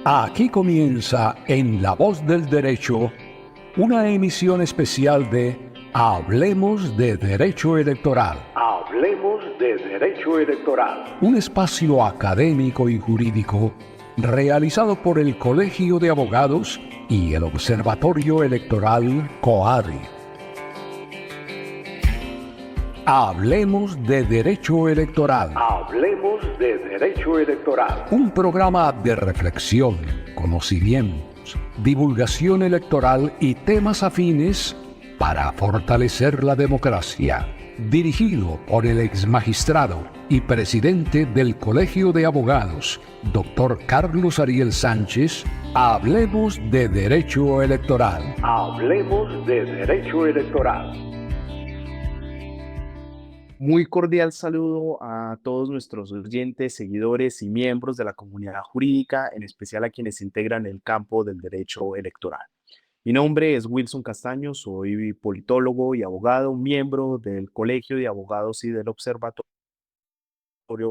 Aquí comienza En la Voz del Derecho, una emisión especial de Hablemos de Derecho Electoral. Hablemos de Derecho Electoral. Un espacio académico y jurídico realizado por el Colegio de Abogados y el Observatorio Electoral COADE. Hablemos de Derecho Electoral. Hablemos de Derecho Electoral. Un programa de reflexión, conocimientos, divulgación electoral y temas afines para fortalecer la democracia. Dirigido por el exmagistrado y presidente del Colegio de Abogados, Dr. Carlos Ariel Sánchez, hablemos de Derecho Electoral. Hablemos de Derecho Electoral. Muy cordial saludo a todos nuestros oyentes, seguidores y miembros de la comunidad jurídica, en especial a quienes integran el campo del derecho electoral. Mi nombre es Wilson Castaño, soy politólogo y abogado, miembro del Colegio de Abogados y del Observatorio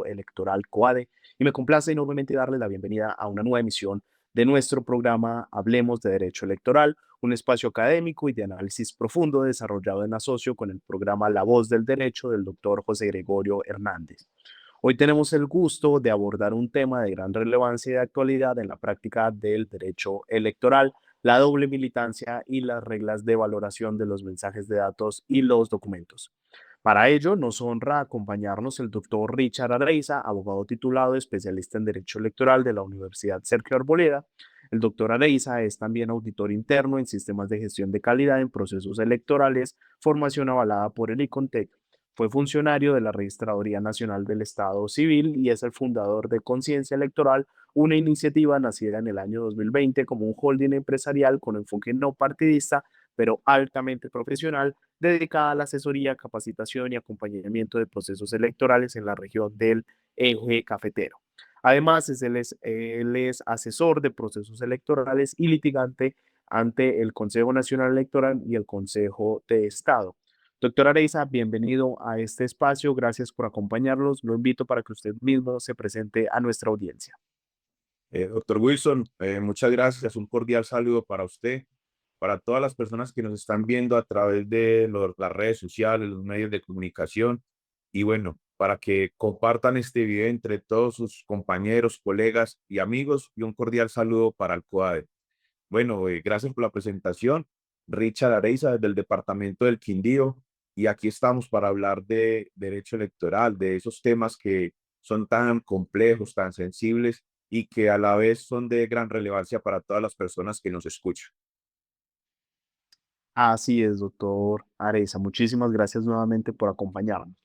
Electoral COADE, y me complace enormemente darle la bienvenida a una nueva emisión de nuestro programa Hablemos de Derecho Electoral, un espacio académico y de análisis profundo desarrollado en asocio con el programa La Voz del Derecho del doctor José Gregorio Hernández. Hoy tenemos el gusto de abordar un tema de gran relevancia y de actualidad en la práctica del derecho electoral, la doble militancia y las reglas de valoración de los mensajes de datos y los documentos. Para ello, nos honra acompañarnos el doctor Richard Areiza, abogado titulado especialista en Derecho Electoral de la Universidad Sergio Arboleda. El doctor Areiza es también auditor interno en sistemas de gestión de calidad en procesos electorales, formación avalada por el ICONTEC. Fue funcionario de la Registraduría Nacional del Estado Civil y es el fundador de Conciencia Electoral, una iniciativa nacida en el año 2020 como un holding empresarial con enfoque no partidista, pero altamente profesional, dedicada a la asesoría, capacitación y acompañamiento de procesos electorales en la región del eje cafetero. Además, él es asesor de procesos electorales y litigante ante el Consejo Nacional Electoral y el Consejo de Estado. Doctor Areiza, bienvenido a este espacio. Gracias por acompañarnos. Lo invito para que usted mismo se presente a nuestra audiencia. Doctor Wilson, muchas gracias. Un cordial saludo para usted, para todas las personas que nos están viendo a través de las redes sociales, los medios de comunicación y bueno, para que compartan este video entre todos sus compañeros, colegas y amigos y un cordial saludo para el COADE. Bueno, gracias por la presentación. Richard Areiza desde el departamento del Quindío y aquí estamos para hablar de derecho electoral, de esos temas que son tan complejos, tan sensibles y que a la vez son de gran relevancia para todas las personas que nos escuchan. Así es, doctor Areiza. Muchísimas gracias nuevamente por acompañarnos.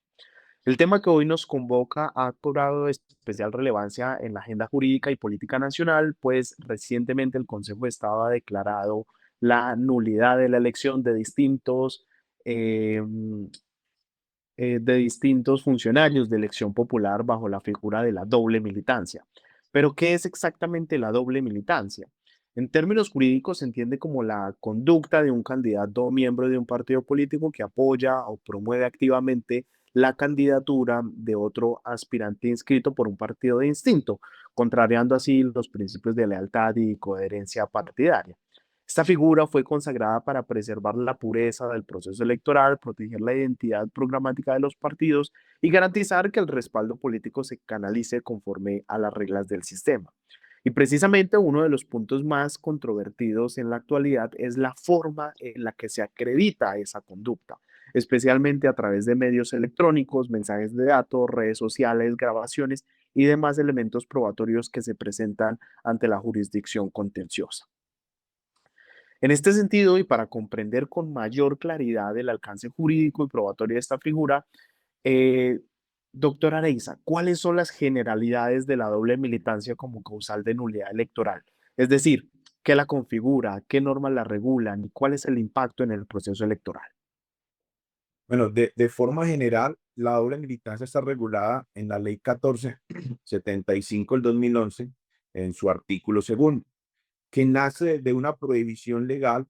El tema que hoy nos convoca ha cobrado especial relevancia en la agenda jurídica y política nacional, pues recientemente el Consejo de Estado ha declarado la nulidad de la elección eh, de distintos funcionarios de elección popular bajo la figura de la doble militancia. Pero, ¿qué es exactamente la doble militancia? En términos jurídicos se entiende como la conducta de un candidato o miembro de un partido político que apoya o promueve activamente la candidatura de otro aspirante inscrito por un partido distinto, contrariando así los principios de lealtad y coherencia partidaria. Esta figura fue consagrada para preservar la pureza del proceso electoral, proteger la identidad programática de los partidos y garantizar que el respaldo político se canalice conforme a las reglas del sistema. Y precisamente uno de los puntos más controvertidos en la actualidad es la forma en la que se acredita esa conducta, especialmente a través de medios electrónicos, mensajes de datos, redes sociales, grabaciones y demás elementos probatorios que se presentan ante la jurisdicción contenciosa. En este sentido, y para comprender con mayor claridad el alcance jurídico y probatorio de esta figura, eh, doctor Areiza, ¿cuáles son las generalidades de la doble militancia como causal de nulidad electoral? Es decir, ¿qué la configura? ¿Qué normas la regulan? ¿Y cuál es el impacto en el proceso electoral? Bueno, de forma general, la doble militancia está regulada en la Ley 1475 del 2011, en su artículo segundo, que nace de una prohibición legal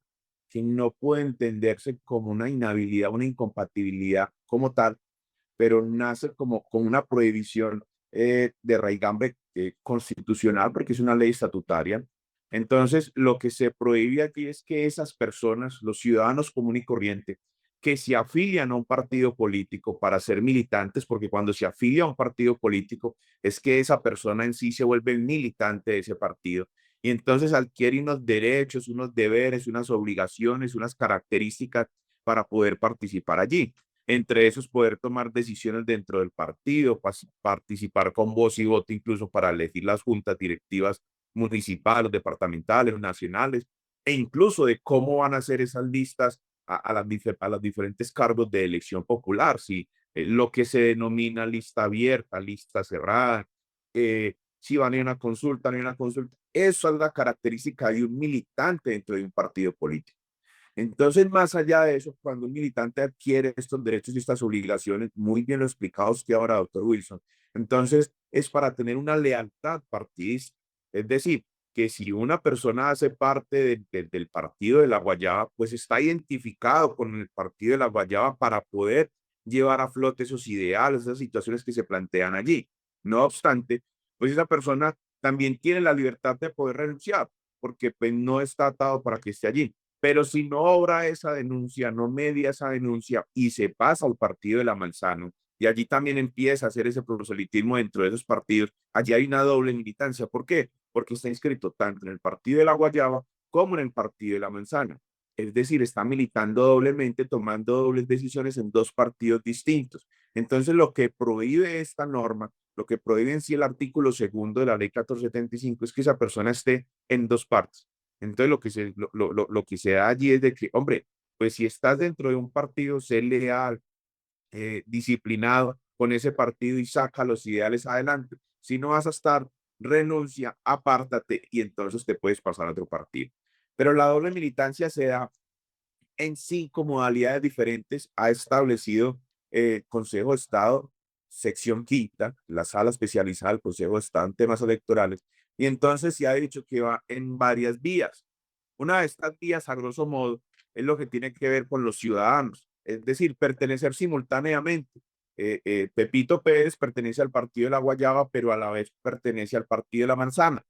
que no puede entenderse como una inhabilidad, una incompatibilidad como tal, pero nace como una prohibición de raigambre constitucional, porque es una ley estatutaria. Entonces, lo que se prohíbe aquí es que esas personas, los ciudadanos comunes y corrientes, que se afilian a un partido político para ser militantes, porque cuando se afilia a un partido político es que esa persona en sí se vuelve militante de ese partido y entonces adquiere unos derechos, unos deberes, unas obligaciones, unas características para poder participar allí. Entre esos, poder tomar decisiones dentro del partido, participar con voz y voto incluso para elegir las juntas directivas municipales, departamentales, nacionales, e incluso de cómo van a ser esas listas a los diferentes cargos de elección popular, si lo que se denomina lista abierta, lista cerrada, si van a ir a una consulta, no hay una consulta. Eso es la característica de un militante dentro de un partido político. Entonces, más allá de eso, cuando un militante adquiere estos derechos y estas obligaciones, muy bien lo explicado usted ahora, doctor Wilson, entonces es para tener una lealtad partidista. Es decir, que si una persona hace parte del partido de la Guayaba, pues está identificado con el partido de la Guayaba para poder llevar a flote esos ideales, esas situaciones que se plantean allí. No obstante, pues esa persona también tiene la libertad de poder renunciar, porque pues, no está atado para que esté allí. Pero si no obra esa denuncia, no media esa denuncia y se pasa al partido de la Manzano, y allí también empieza a hacer ese proselitismo dentro de esos partidos, allí hay una doble militancia. ¿Por qué? Porque está inscrito tanto en el partido de la Guayaba como en el partido de la Manzana. Es decir, está militando doblemente, tomando dobles decisiones en dos partidos distintos. Entonces, lo que prohíbe esta norma, lo que prohíbe en sí el artículo segundo de la ley 1475 es que esa persona esté en dos partes. Entonces, lo que se da allí es de que, hombre, pues si estás dentro de un partido, sé leal, disciplinado con ese partido y saca los ideales adelante. Si no vas a estar, renuncia, apártate y entonces te puedes pasar a otro partido. Pero la doble militancia se da en cinco modalidades diferentes. Ha establecido Consejo de Estado, sección quinta, la sala especializada del Consejo de Estado en temas electorales, y entonces se ha dicho que va en varias vías. Una de estas vías, a grosso modo, es lo que tiene que ver con los ciudadanos, es decir, pertenecer simultáneamente. Pepito Pérez pertenece al partido de la Guayaba, pero a la vez pertenece al partido de la Manzana.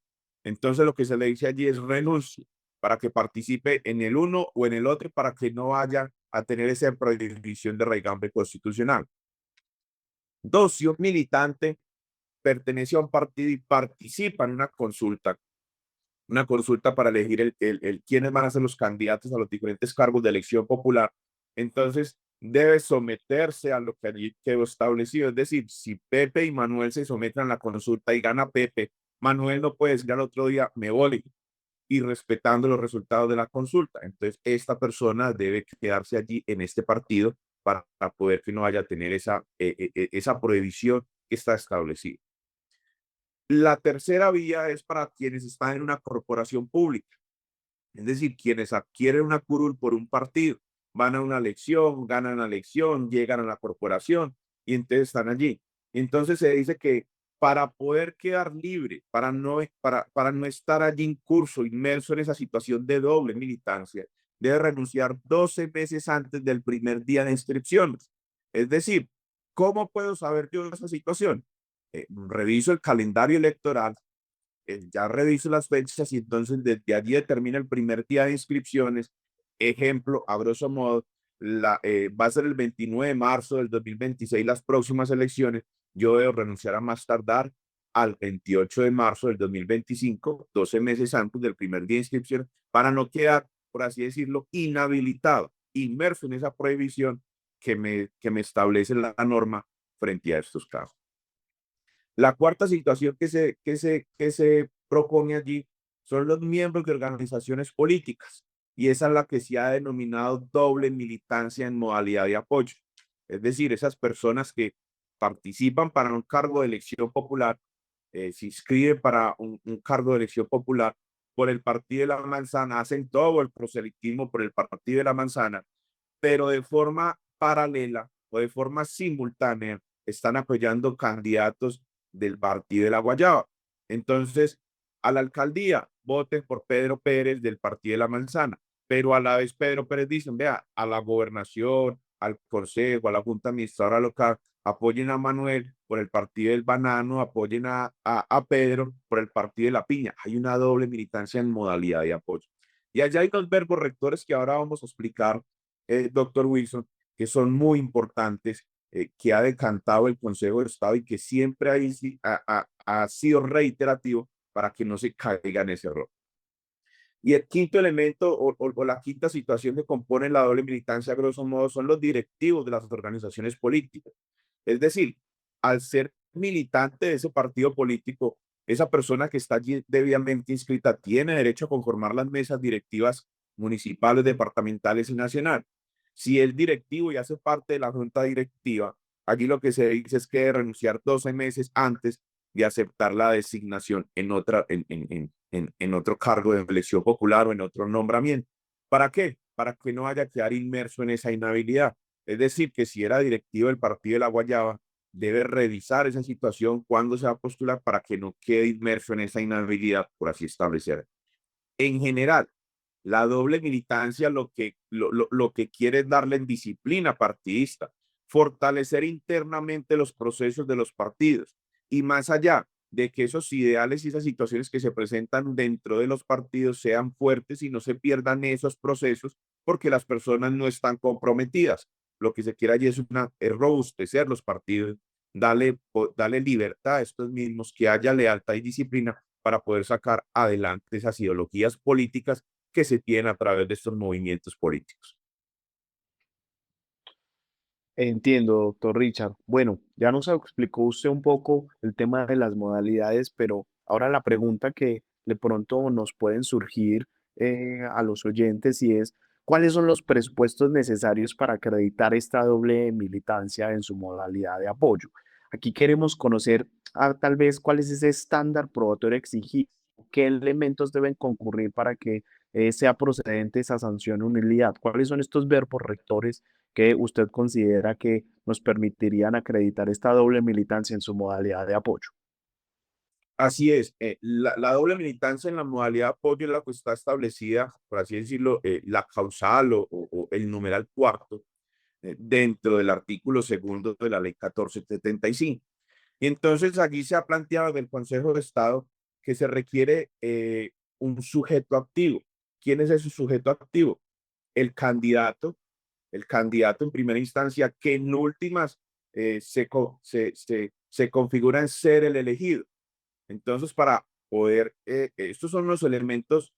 Entonces lo que se le dice allí es renuncia para que participe en el uno o en el otro para que no vaya a tener esa prohibición de raigambre constitucional. Dos, si un militante pertenece a un partido y participa en una consulta para elegir quiénes van a ser los candidatos a los diferentes cargos de elección popular, entonces debe someterse a lo que allí quedó establecido. Es decir, si Pepe y Manuel se someten a la consulta y gana Pepe, Manuel no puede decir al otro día, me voy, y respetando los resultados de la consulta. Entonces, esta persona debe quedarse allí en este partido para poder que no vaya a tener esa prohibición que está establecida. La tercera vía es para quienes están en una corporación pública, es decir, quienes adquieren una curul por un partido, van a una elección, ganan la elección, llegan a la corporación y entonces están allí. Entonces se dice que para poder quedar libre, para no estar allí en curso, inmerso en esa situación de doble militancia, debe renunciar 12 meses antes del primer día de inscripciones. Es decir, ¿cómo puedo saber yo esa situación? Reviso el calendario electoral, ya reviso las fechas y entonces desde allí determina el primer día de inscripciones. Ejemplo, a grosso modo, va a ser el 29 de marzo del 2026 las próximas elecciones. Yo debo renunciar a más tardar al 28 de marzo del 2025, 12 meses antes del primer día de inscripción, para no quedar, por así decirlo, inhabilitado, inmerso en esa prohibición que me establece la norma frente a estos casos. La cuarta situación que se propone allí son los miembros de organizaciones políticas, y esa es la que se ha denominado doble militancia en modalidad de apoyo. Es decir, esas personas que participan para un cargo de elección popular, se inscriben para un cargo de elección popular por el partido de la Manzana, hacen todo el proselitismo por el partido de la Manzana, pero de forma paralela o de forma simultánea están apoyando candidatos del partido de la Guayaba. Entonces, a la alcaldía, voten por Pedro Pérez del partido de la Manzana, pero a la vez Pedro Pérez dice, vea, a la gobernación, al consejo, a la junta administradora local, apoyen a Manuel por el partido del banano, apoyen a Pedro por el partido de la piña. Hay una doble militancia en modalidad de apoyo. Y allá hay dos verbos rectores que ahora vamos a explicar, doctor Wilson, que son muy importantes, que ha decantado el Consejo de Estado y que siempre ha sido reiterativo para que no se caiga en ese error. Y el quinto elemento o la quinta situación que compone la doble militancia, a grosso modo, son los directivos de las organizaciones políticas. Es decir, al ser militante de ese partido político, esa persona que está allí debidamente inscrita tiene derecho a conformar las mesas directivas municipales, departamentales y nacional. Si es directivo y hace parte de la junta directiva, aquí lo que se dice es que debe renunciar 12 meses antes de aceptar la designación en otro cargo de elección popular o en otro nombramiento. ¿Para qué? Para que no haya que quedar inmerso en esa inhabilidad. Es decir, que si era directivo del partido de la Guayaba, debe revisar esa situación cuando se va a postular para que no quede inmerso en esa inhabilidad, por así establecer. En general, la doble militancia lo que quiere es darle en disciplina partidista, fortalecer internamente los procesos de los partidos y más allá de que esos ideales y esas situaciones que se presentan dentro de los partidos sean fuertes y no se pierdan esos procesos porque las personas no están comprometidas. Lo que se quiere allí es robustecer los partidos, darle libertad a estos mismos, que haya lealtad y disciplina para poder sacar adelante esas ideologías políticas que se tienen a través de estos movimientos políticos. Entiendo, doctor Richard. Bueno, ya nos explicó usted un poco el tema de las modalidades, pero ahora la pregunta que de pronto nos pueden surgir a los oyentes y es, ¿cuáles son los presupuestos necesarios para acreditar esta doble militancia en su modalidad de apoyo? Aquí queremos conocer tal vez cuál es ese estándar probatorio exigido, qué elementos deben concurrir para que sea procedente esa sanción o nulidad, cuáles son estos verbos rectores que usted considera que nos permitirían acreditar esta doble militancia en su modalidad de apoyo. Así es, la doble militancia en la modalidad de apoyo es la que está establecida, por así decirlo, la causal o el numeral cuarto dentro del artículo segundo de la ley 1475. Y entonces aquí se ha planteado del Consejo de Estado que se requiere un sujeto activo. ¿Quién es ese sujeto activo? El candidato, el candidato en primera instancia, que en últimas se configura en ser el elegido. Entonces, para poder, estos son los elementos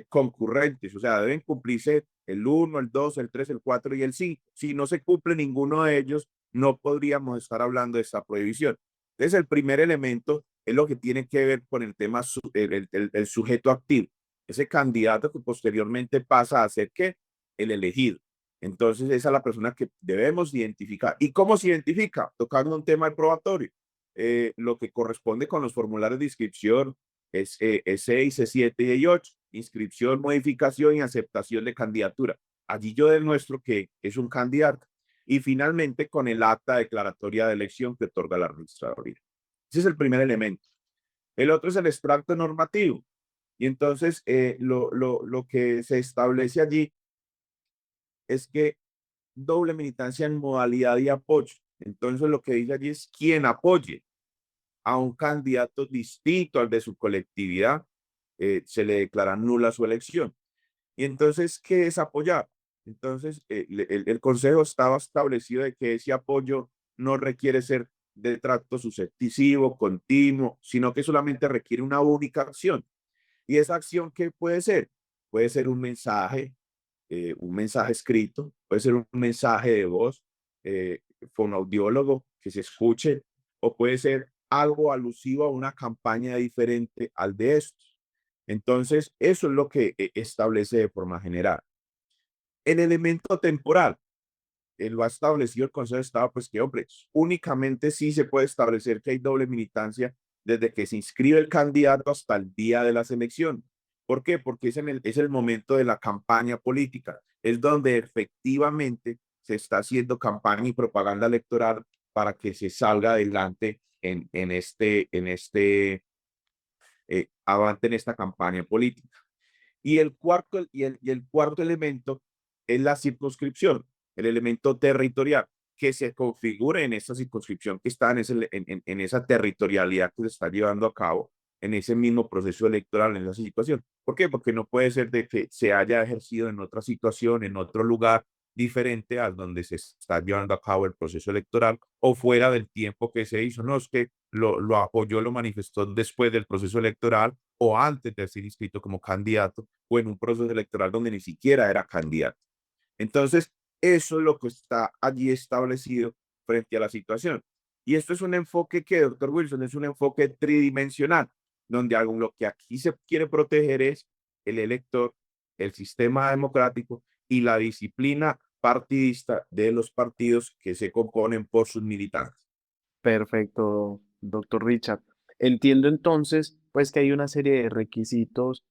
concurrentes, o sea, deben cumplirse el uno, el 2, el 3, el 4 y el 5. Si no se cumple ninguno de ellos, no podríamos estar hablando de esta prohibición. Entonces, el primer elemento es lo que tiene que ver con el tema, el sujeto activo, ese candidato que posteriormente pasa a ser ¿qué? El elegido. Entonces, esa es la persona que debemos identificar. ¿Y cómo se identifica? Tocando un tema probatorio. Lo que corresponde con los formularios de inscripción es E6, C7 y E8, inscripción, modificación y aceptación de candidatura. Allí yo demuestro que es un candidato. Y finalmente con el acta declaratoria de elección que otorga la registraduría. Ese es el primer elemento. El otro es el extracto normativo. Y entonces lo que se establece allí es que doble militancia en modalidad de apoyo. Entonces lo que dice allí es quien apoye a un candidato distinto al de su colectividad, se le declara nula su elección. Y entonces, ¿qué es apoyar? Entonces, el Consejo estaba establecido de que ese apoyo no requiere ser de trato susceptivo, continuo, sino que solamente requiere una única acción. ¿Y esa acción qué puede ser? Puede ser un mensaje escrito, puede ser un mensaje de voz, fonoaudiólogo que se escuche, o puede ser algo alusivo a una campaña diferente al de estos. Entonces, eso es lo que establece de forma general. El elemento temporal, lo ha establecido el Consejo de Estado, pues que, hombre, únicamente sí se puede establecer que hay doble militancia desde que se inscribe el candidato hasta el día de las elecciones. ¿Por qué? Porque es el momento de la campaña política, es donde efectivamente se está haciendo campaña y propaganda electoral para que se salga adelante avante en esta campaña política. Y el cuarto elemento es la circunscripción, el elemento territorial. que se configure en esta circunscripción que está en esa territorialidad que se está llevando a cabo en ese mismo proceso electoral, en esa situación. ¿Por qué? Porque no puede ser de que se haya ejercido en otra situación, en otro lugar diferente a donde se está llevando a cabo el proceso electoral o fuera del tiempo que se hizo. No es que lo apoyó, lo manifestó después del proceso electoral o antes de ser inscrito como candidato o en un proceso electoral donde ni siquiera era candidato. Entonces, eso es lo que está allí establecido frente a la situación. Y esto es un enfoque que, doctor Wilson, es un enfoque tridimensional, donde lo que aquí se quiere proteger es el elector, el sistema democrático y la disciplina partidista de los partidos que se componen por sus militantes. Perfecto, doctor Richard. Entiendo entonces, pues que hay una serie de requisitos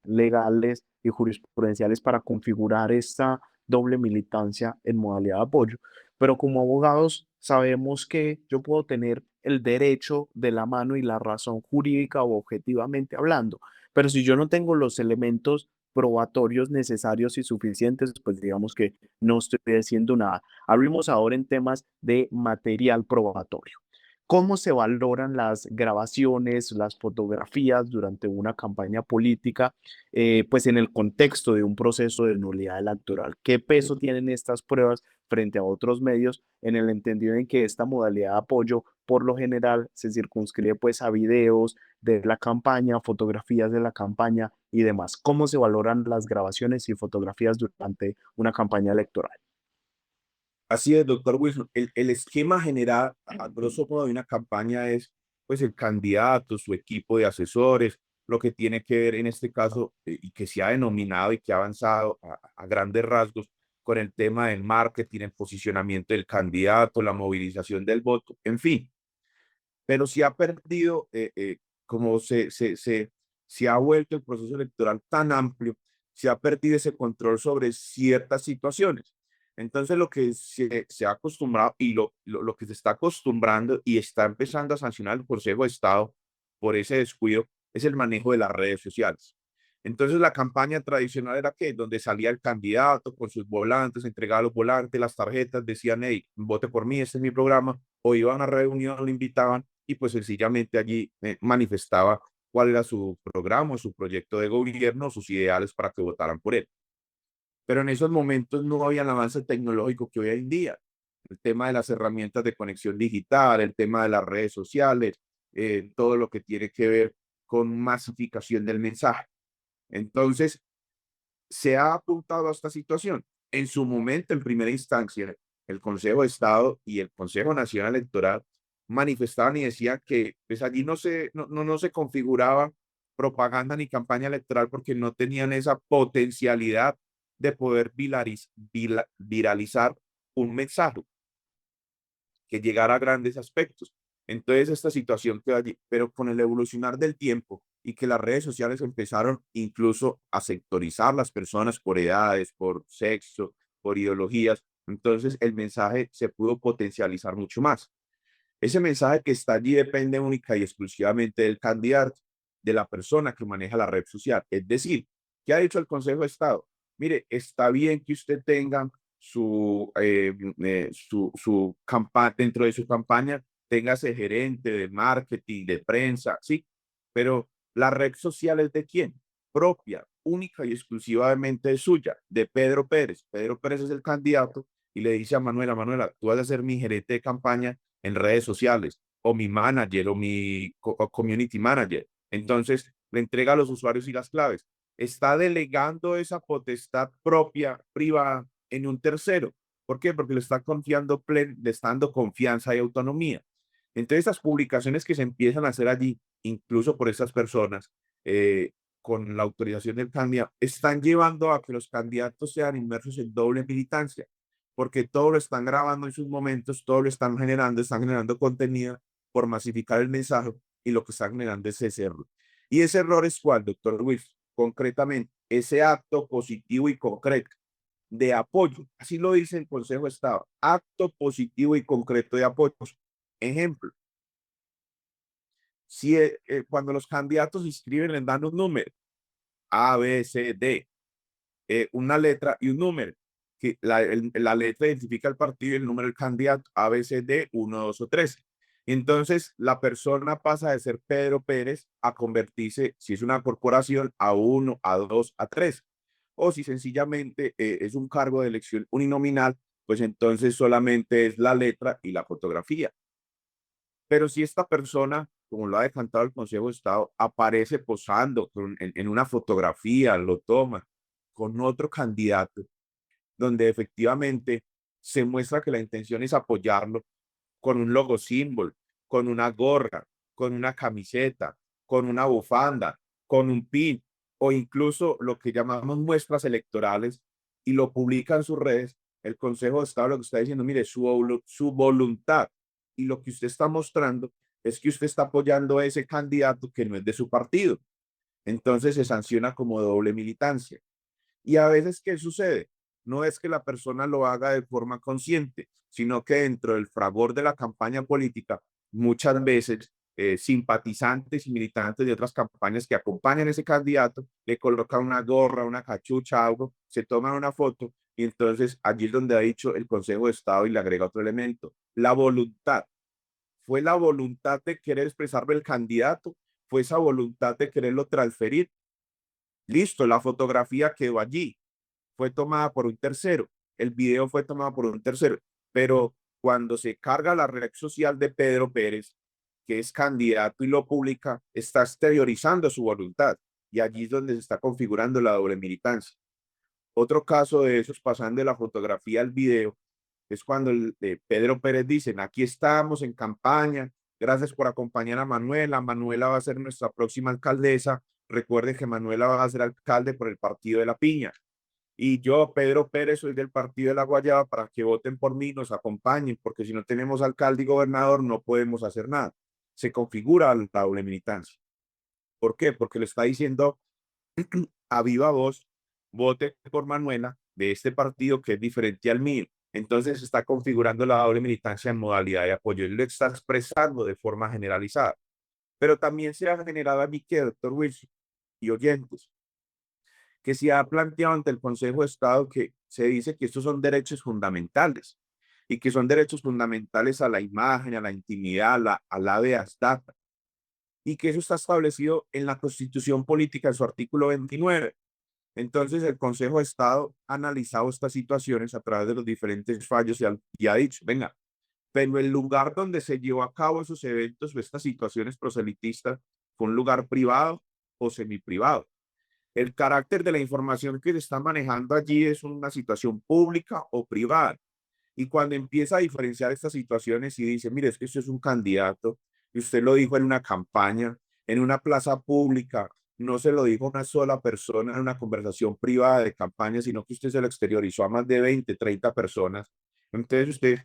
legales y jurisprudenciales para configurar esta doble militancia en modalidad de apoyo, pero como abogados sabemos que yo puedo tener el derecho de la mano y la razón jurídica o objetivamente hablando, pero si yo no tengo los elementos probatorios necesarios y suficientes, pues digamos que no estoy haciendo nada. Hablemos ahora en temas de material probatorio. ¿Cómo se valoran las grabaciones, las fotografías durante una campaña política, pues en el contexto de un proceso de nulidad electoral? ¿Qué peso tienen estas pruebas frente a otros medios en el entendido en que esta modalidad de apoyo por lo general se circunscribe pues a videos de la campaña, fotografías de la campaña y demás? ¿Cómo se valoran las grabaciones y fotografías durante una campaña electoral? Así es, doctor Wilson. El esquema general, a grosso modo, de una campaña es, pues, el candidato, su equipo de asesores, lo que tiene que ver en este caso, y que se ha denominado y que ha avanzado a grandes rasgos con el tema del marketing, el posicionamiento del candidato, la movilización del voto, en fin. Pero se ha perdido, como se ha vuelto el proceso electoral tan amplio, se ha perdido ese control sobre ciertas situaciones. Entonces, lo que se ha acostumbrado y lo que se está acostumbrando y está empezando a sancionar el Consejo de Estado por ese descuido es el manejo de las redes sociales. Entonces, la campaña tradicional era que donde salía el candidato con sus volantes, entregaba los volantes, las tarjetas, decían, hey, vote por mí, este es mi programa, o iban a reunión, lo invitaban y pues sencillamente allí manifestaba cuál era su programa, su proyecto de gobierno, sus ideales para que votaran por él. Pero en esos momentos no había el avance tecnológico que hoy en día. El tema de las herramientas de conexión digital, el tema de las redes sociales, todo lo que tiene que ver con masificación del mensaje. Entonces, se ha apuntado a esta situación. En su momento, en primera instancia, el Consejo de Estado y el Consejo Nacional Electoral manifestaban y decían que pues allí no se configuraba propaganda ni campaña electoral porque no tenían esa potencialidad de poder viralizar un mensaje que llegara a grandes aspectos. Entonces, esta situación quedó allí, pero con el evolucionar del tiempo y que las redes sociales empezaron incluso a sectorizar las personas por edades, por sexo, por ideologías, entonces el mensaje se pudo potencializar mucho más. Ese mensaje que está allí depende única y exclusivamente del candidato, de la persona que maneja la red social. Es decir, ¿qué ha dicho el Consejo de Estado? Mire, está bien que usted tenga su campaña, dentro de su campaña, tenga ese gerente de marketing, de prensa, sí, pero la red social es de quién? Propia, única y exclusivamente suya, de Pedro Pérez. Pedro Pérez es el candidato y le dice a Manuela, Manuela, tú vas a ser mi gerente de campaña en redes sociales, o mi manager, o mi community manager. Entonces, le entrega a los usuarios y las claves. Está delegando esa potestad propia, privada, en un tercero. ¿Por qué? Porque le está confiando, le está dando confianza y autonomía. Entonces, esas publicaciones que se empiezan a hacer allí, incluso por esas personas, con la autorización del candidato, están llevando a que los candidatos sean inmersos en doble militancia, porque todo lo están grabando en sus momentos, todo lo están generando contenido por masificar el mensaje y lo que están generando es ese error. ¿Y ese error es cuál, doctor Luis? Concretamente, ese acto positivo y concreto de apoyo, así lo dice el Consejo de Estado, acto positivo y concreto de apoyo. Ejemplo, si cuando los candidatos inscriben les dan un número, A, B, C, D, una letra y un número. que la letra identifica el partido y el número del candidato, A, B, C, D, 1, 2 o 3. Entonces, la persona pasa de ser Pedro Pérez a convertirse, si es una corporación, a 1, a 2, a 3. O si sencillamente es un cargo de elección uninominal, pues entonces solamente es la letra y la fotografía. Pero si esta persona, como lo ha decantado el Consejo de Estado, aparece posando en una fotografía, lo toma con otro candidato, donde efectivamente se muestra que la intención es apoyarlo con un logo símbolo, con una gorra, con una camiseta, con una bufanda, con un pin o incluso lo que llamamos muestras electorales y lo publica en sus redes, el Consejo de Estado lo que está diciendo, mire, su voluntad y lo que usted está mostrando es que usted está apoyando a ese candidato que no es de su partido. Entonces se sanciona como doble militancia. Y a veces, ¿qué sucede? No es que la persona lo haga de forma consciente, sino que dentro del fragor de la campaña política, muchas veces simpatizantes y militantes de otras campañas que acompañan a ese candidato le colocan una gorra, una cachucha, algo, se toman una foto y entonces allí es donde ha dicho el Consejo de Estado y le agrega otro elemento, la voluntad. Fue la voluntad de querer expresarme el candidato, fue esa voluntad de quererlo transferir. Listo, la fotografía quedó allí, fue tomada por un tercero, el video fue tomado por un tercero, pero cuando se carga la red social de Pedro Pérez, que es candidato y lo publica, está exteriorizando su voluntad y allí es donde se está configurando la doble militancia. Otro caso de esos, pasando de la fotografía al video, es cuando Pedro Pérez dice, aquí estamos en campaña, gracias por acompañar a Manuela, Manuela va a ser nuestra próxima alcaldesa, recuerden que Manuela va a ser alcalde por el partido de La Piña, y yo, Pedro Pérez, soy del partido de La Guayaba para que voten por mí, nos acompañen, porque si no tenemos alcalde y gobernador no podemos hacer nada. Se configura la doble militancia. ¿Por qué? Porque le está diciendo a viva voz, vote por Manuela de este partido que es diferente al mío. Entonces se está configurando la doble militancia en modalidad de apoyo y lo está expresando de forma generalizada. Pero también se ha generado a mí que, doctor Wilson y oyentes, que se ha planteado ante el Consejo de Estado que se dice que estos son derechos fundamentales y que son derechos fundamentales a la imagen, a la intimidad, a la habeas data, y que eso está establecido en la Constitución Política en su artículo 29. Entonces, el Consejo de Estado ha analizado estas situaciones a través de los diferentes fallos y ha dicho, venga, pero el lugar donde se llevó a cabo esos eventos o estas situaciones proselitistas fue un lugar privado o semiprivado. El carácter de la información que se está manejando allí es una situación pública o privada. Y cuando empieza a diferenciar estas situaciones y dice, mire, es que usted es un candidato y usted lo dijo en una campaña, en una plaza pública, no se lo dijo una sola persona en una conversación privada de campaña, sino que usted se lo exteriorizó a más de 20, 30 personas. Entonces usted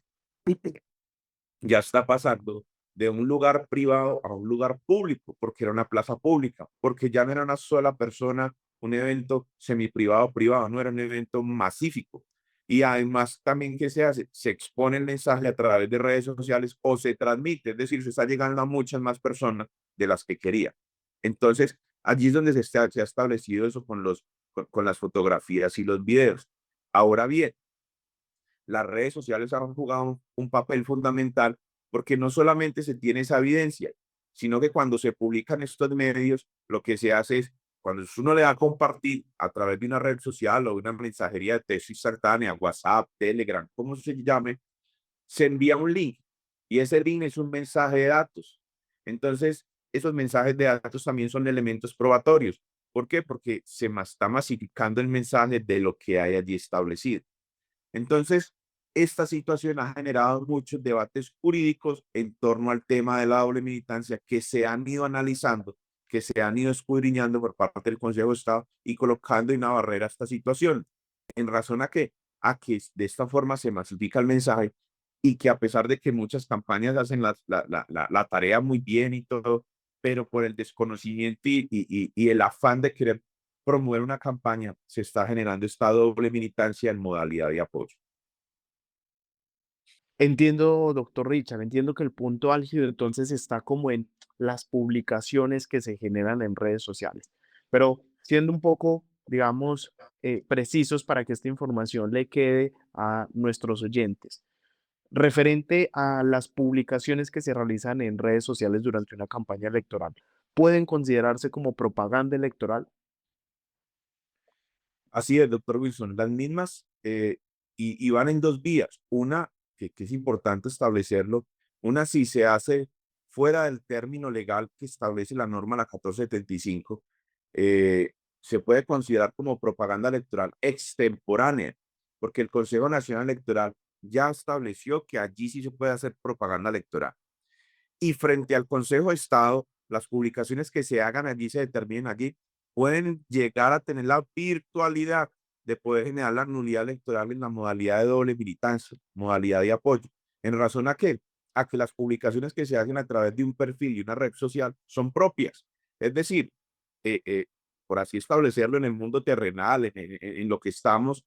ya está pasando de un lugar privado a un lugar público, porque era una plaza pública, porque ya no era una sola persona, un evento semiprivado privado, no era un evento masífico. Y además también, ¿qué se hace? Se expone el mensaje a través de redes sociales o se transmite, es decir, se está llegando a muchas más personas de las que quería. Entonces, allí es donde se ha establecido eso con las fotografías y los videos. Ahora bien, las redes sociales han jugado un papel fundamental porque no solamente se tiene esa evidencia, sino que cuando se publican estos medios, lo que se hace es, cuando uno le da a compartir a través de una red social o una mensajería de texto instantánea, WhatsApp, Telegram, como se llame, se envía un link y ese link es un mensaje de datos. Entonces, esos mensajes de datos también son elementos probatorios. ¿Por qué? Porque está masificando el mensaje de lo que hay allí establecido. Entonces, esta situación ha generado muchos debates jurídicos en torno al tema de la doble militancia que se han ido analizando, que se han ido escudriñando por parte del Consejo de Estado y colocando una barrera a esta situación, en razón a que de esta forma se masifica el mensaje y que a pesar de que muchas campañas hacen la tarea muy bien y todo, pero por el desconocimiento y el afán de querer promover una campaña, se está generando esta doble militancia en modalidad de apoyo. Entiendo, doctor Richard, entiendo que el punto álgido entonces está como en las publicaciones que se generan en redes sociales. Pero siendo un poco digamos, precisos para que esta información le quede a nuestros oyentes. Referente a las publicaciones que se realizan en redes sociales durante una campaña electoral, ¿pueden considerarse como propaganda electoral? Así es, doctor Wilson. Las mismas y van en dos vías. Una, que es importante establecerlo, una si se hace fuera del término legal que establece la norma la 1475, se puede considerar como propaganda electoral extemporánea, porque el Consejo Nacional Electoral ya estableció que allí sí se puede hacer propaganda electoral. Y frente al Consejo de Estado, las publicaciones que se hagan allí, se determinen allí, pueden llegar a tener la virtualidad de poder generar la nulidad electoral en la modalidad de doble militancia, modalidad de apoyo. ¿En razón a qué? A que las publicaciones que se hacen a través de un perfil y una red social son propias. Es decir, eh, eh, por así establecerlo en el mundo terrenal, en lo que estamos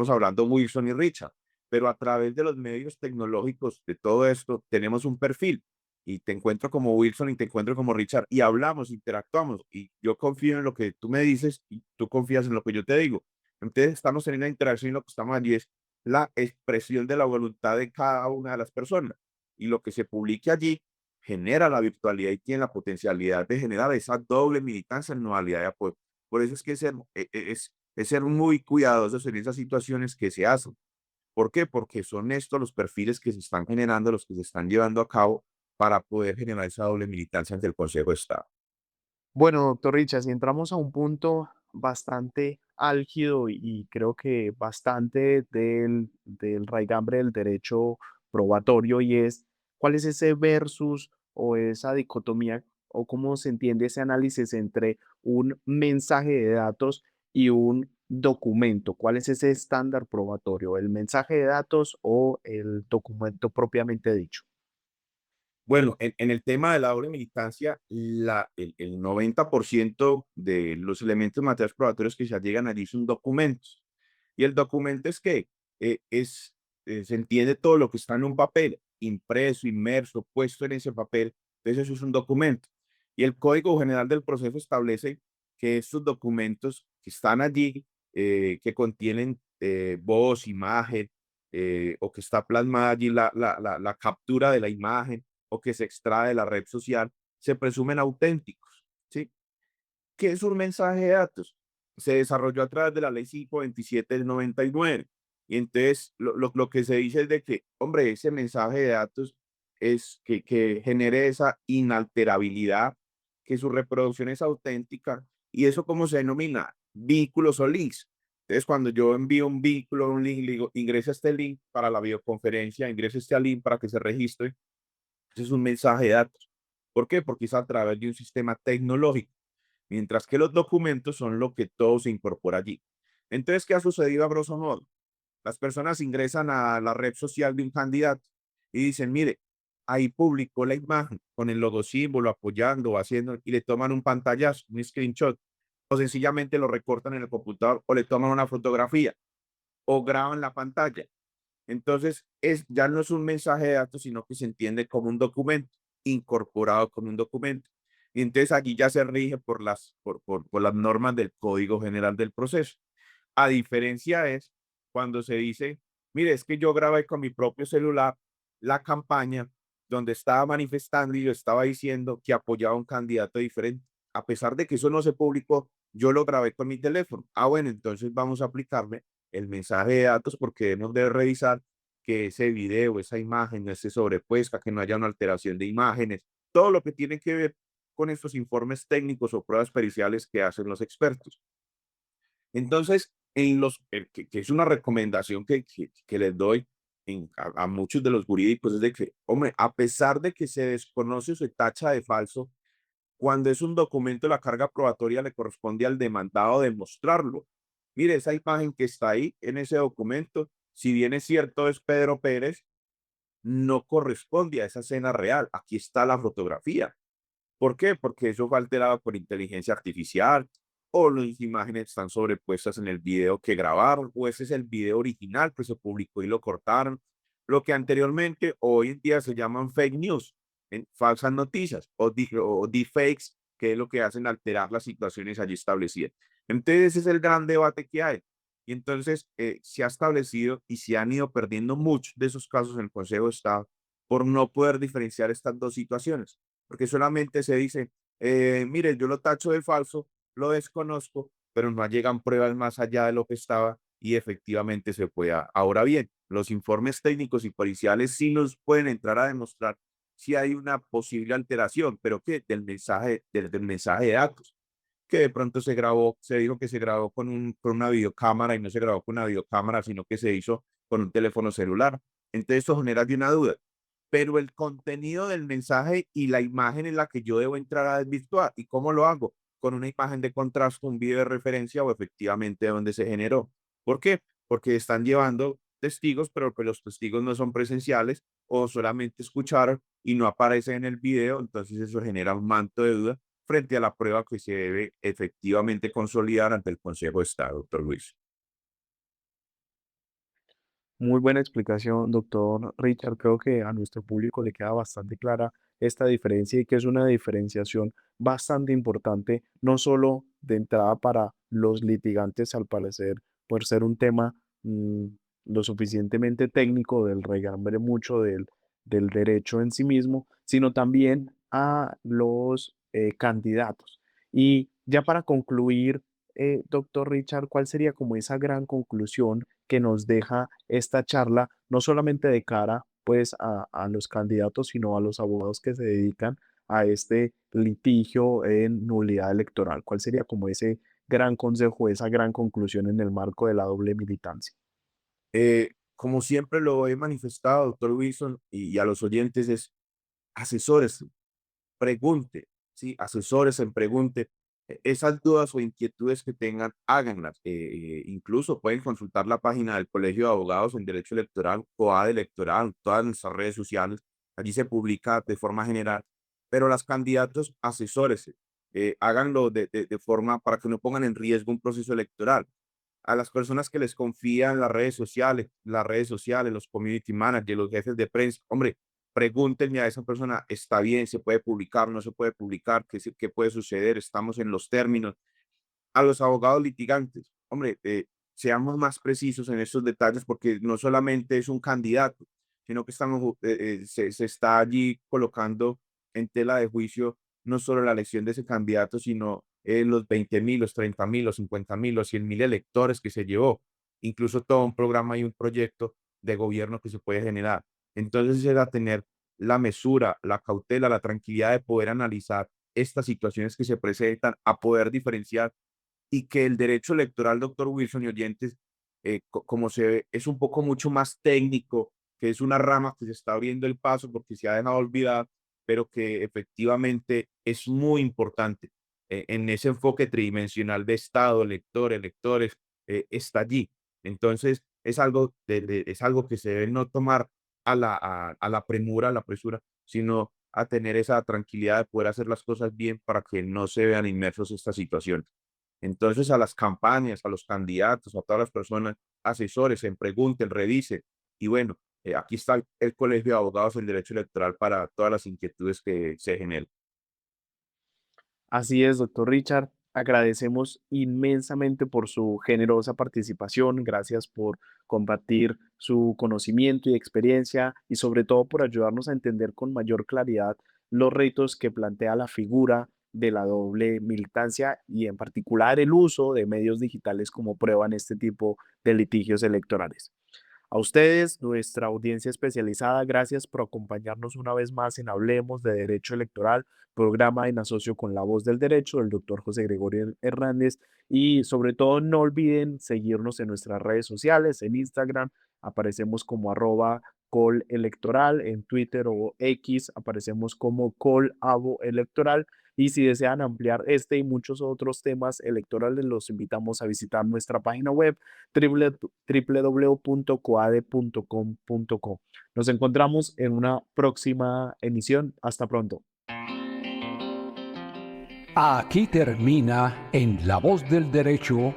hablando Wilson y Richard, pero a través de los medios tecnológicos de todo esto tenemos un perfil y te encuentro como Wilson y te encuentro como Richard y hablamos, interactuamos y yo confío en lo que tú me dices y tú confías en lo que yo te digo. Entonces estamos teniendo una interacción y lo que estamos allí es la expresión de la voluntad de cada una de las personas y lo que se publique allí genera la virtualidad y tiene la potencialidad de generar esa doble militancia en modalidad de apoyo. Por eso es que es ser muy cuidadosos en esas situaciones que se hacen. ¿Por qué? Porque son estos los perfiles que se están generando, los que se están llevando a cabo para poder generar esa doble militancia ante el Consejo de Estado. Bueno, doctor Richard, si entramos a un punto bastante álgido y creo que bastante del raigambre del derecho probatorio y es cuál es ese versus o esa dicotomía o cómo se entiende ese análisis entre un mensaje de datos y un documento. ¿Cuál es ese estándar probatorio? ¿El mensaje de datos o el documento propiamente dicho? Bueno, en el tema de la doble militancia, el 90% de los elementos materiales probatorios que se llegan allí son documentos. Y el documento es que se entiende todo lo que está en un papel, impreso, inmerso, puesto en ese papel. Entonces eso es un documento. Y el Código General del Proceso establece que estos documentos que están allí, que contienen voz, imagen, o que está plasmada allí la captura de la imagen, o que se extrae de la red social, se presumen auténticos, ¿sí? ¿Qué es un mensaje de datos? Se desarrolló a través de la ley 527 del 99. Y entonces lo que se dice es de que, hombre, ese mensaje de datos es que genere esa inalterabilidad, que su reproducción es auténtica. ¿Y eso cómo se denomina? Vínculos o links. Entonces, cuando yo envío un vínculo, un link, le digo, ingresa este link para la videoconferencia, ingresa este link para que se registre. Ese es un mensaje de datos. ¿Por qué? Porque es a través de un sistema tecnológico, mientras que los documentos son lo que todo se incorpora allí. Entonces, ¿qué ha sucedido a grosso modo? Las personas ingresan a la red social de un candidato y dicen, mire, ahí publicó la imagen con el logo símbolo apoyando o haciendo, y le toman un pantallazo, un screenshot, o sencillamente lo recortan en el computador o le toman una fotografía o graban la pantalla. Entonces, ya no es un mensaje de datos, sino que se entiende como un documento, incorporado como un documento. Y entonces aquí ya se rige por las normas del Código General del Proceso. A diferencia es cuando se dice, mire, es que yo grabé con mi propio celular la campaña donde estaba manifestando y yo estaba diciendo que apoyaba a un candidato diferente. A pesar de que eso no se publicó, yo lo grabé con mi teléfono. Ah, bueno, entonces vamos a aplicarle el mensaje de datos porque debemos de revisar que ese video, esa imagen no esté sobrepuesta, que no haya una alteración de imágenes, todo lo que tiene que ver con estos informes técnicos o pruebas periciales que hacen los expertos. Entonces, que es una recomendación que les doy a muchos de los jurídicos, es de que, hombre, a pesar de que se desconoce o se tacha de falso, cuando es un documento, la carga probatoria le corresponde al demandado demostrarlo. Mire, esa imagen que está ahí en ese documento, si bien es cierto es Pedro Pérez, no corresponde a esa escena real. Aquí está la fotografía. ¿Por qué? Porque eso fue alterado por inteligencia artificial o las imágenes están sobrepuestas en el video que grabaron o ese es el video original que se publicó y lo cortaron. Lo que anteriormente, hoy en día se llaman fake news, falsas noticias o deepfakes, que es lo que hacen alterar las situaciones allí establecidas. Entonces, ese es el gran debate que hay. Y entonces se ha establecido y se han ido perdiendo muchos de esos casos en el Consejo de Estado por no poder diferenciar estas dos situaciones, porque solamente se dice, mire, yo lo tacho de falso, lo desconozco, pero no llegan pruebas más allá de lo que estaba y efectivamente se puede. Ahora bien, los informes técnicos y periciales sí nos pueden entrar a demostrar si hay una posible alteración, pero ¿qué? Del mensaje de datos, que de pronto se grabó, se dijo que se grabó con una videocámara y no se grabó con una videocámara, sino que se hizo con un teléfono celular. Entonces eso genera de una duda. Pero el contenido del mensaje y la imagen en la que yo debo entrar a desvirtuar, ¿y cómo lo hago? Con una imagen de contraste, un video de referencia o efectivamente donde se generó. ¿Por qué? Porque están llevando testigos, pero pues los testigos no son presenciales o solamente escucharon y no aparecen en el video, entonces eso genera un manto de duda frente a la prueba que se debe efectivamente consolidar ante el Consejo de Estado, doctor Luis. Muy buena explicación, doctor Richard. Creo que a nuestro público le queda bastante clara esta diferencia y que es una diferenciación bastante importante, no solo de entrada para los litigantes, al parecer, por ser un tema mm, lo suficientemente técnico del regambre mucho del derecho en sí mismo, sino también a los candidatos. Y ya para concluir, doctor Richard, ¿cuál sería como esa gran conclusión que nos deja esta charla, no solamente de cara pues a los candidatos, sino a los abogados que se dedican a este litigio en nulidad electoral? ¿Cuál sería como ese gran consejo, esa gran conclusión en el marco de la doble militancia? Como siempre lo he manifestado, doctor Wilson, y a los oyentes es asesores, pregunte, ¿sí? Asesores en pregunte. Esas dudas o inquietudes que tengan, háganlas. Incluso pueden consultar la página del Colegio de Abogados en Derecho Electoral, COAD Electoral, todas nuestras redes sociales. Allí se publica de forma general. Pero las candidatos, asesores, háganlo de forma para que no pongan en riesgo un proceso electoral. A las personas que les confían las redes sociales, los community managers, los jefes de prensa, hombre, pregúntenle a esa persona, ¿está bien? ¿Se puede publicar? ¿No se puede publicar? ¿Qué puede suceder? ¿Estamos en los términos? A los abogados litigantes, hombre, seamos más precisos en estos detalles porque no solamente es un candidato, sino que se está allí colocando en tela de juicio no solo la elección de ese candidato, sino los 20.000, los 30.000, los 50.000, los 100.000 electores que se llevó, incluso todo un programa y un proyecto de gobierno que se puede generar. Entonces era tener la mesura, la cautela, la tranquilidad de poder analizar estas situaciones que se presentan, a poder diferenciar y que el derecho electoral, doctor Wilson y oyentes, como se ve, es un poco mucho más técnico, que es una rama que se está abriendo el paso porque se ha dejado olvidar, pero que efectivamente es muy importante en ese enfoque tridimensional de Estado, elector, electores, está allí. Entonces, es algo que se debe no tomar a la premura, a la presura, sino a tener esa tranquilidad de poder hacer las cosas bien para que no se vean inmersos en esta situación. Entonces, a las campañas, a los candidatos, a todas las personas, asesores, en pregunten, revisen. Y bueno, aquí está el Colegio de Abogados en Derecho Electoral para todas las inquietudes que se generen. Así es, doctor Richard. Agradecemos inmensamente por su generosa participación. Gracias por compartir su conocimiento y experiencia y sobre todo por ayudarnos a entender con mayor claridad los retos que plantea la figura de la doble militancia y en particular el uso de medios digitales como prueba en este tipo de litigios electorales. A ustedes, nuestra audiencia especializada, gracias por acompañarnos una vez más en Hablemos de Derecho Electoral, programa en asocio con La Voz del Derecho, del doctor José Gregorio Hernández. Y sobre todo, no olviden seguirnos en nuestras redes sociales, en Instagram, aparecemos como @colelectoral, en Twitter o X aparecemos como colavoelectoral. Y si desean ampliar este y muchos otros temas electorales, los invitamos a visitar nuestra página web www.coade.com.co. Nos encontramos en una próxima emisión. Hasta pronto. Aquí termina en La Voz del Derecho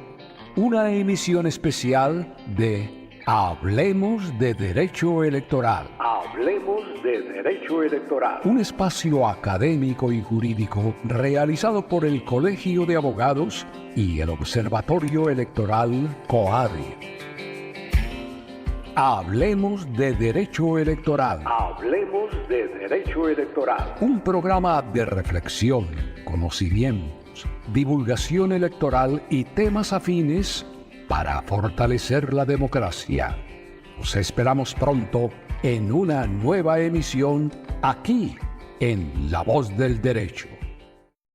una emisión especial de Hablemos de Derecho Electoral. Hablemos de Derecho Electoral. Un espacio académico y jurídico realizado por el Colegio de Abogados y el Observatorio Electoral COADE. Hablemos de Derecho Electoral. Hablemos de Derecho Electoral. Un programa de reflexión, conocimientos, divulgación electoral y temas afines para fortalecer la democracia. Nos esperamos pronto en una nueva emisión aquí en La Voz del Derecho.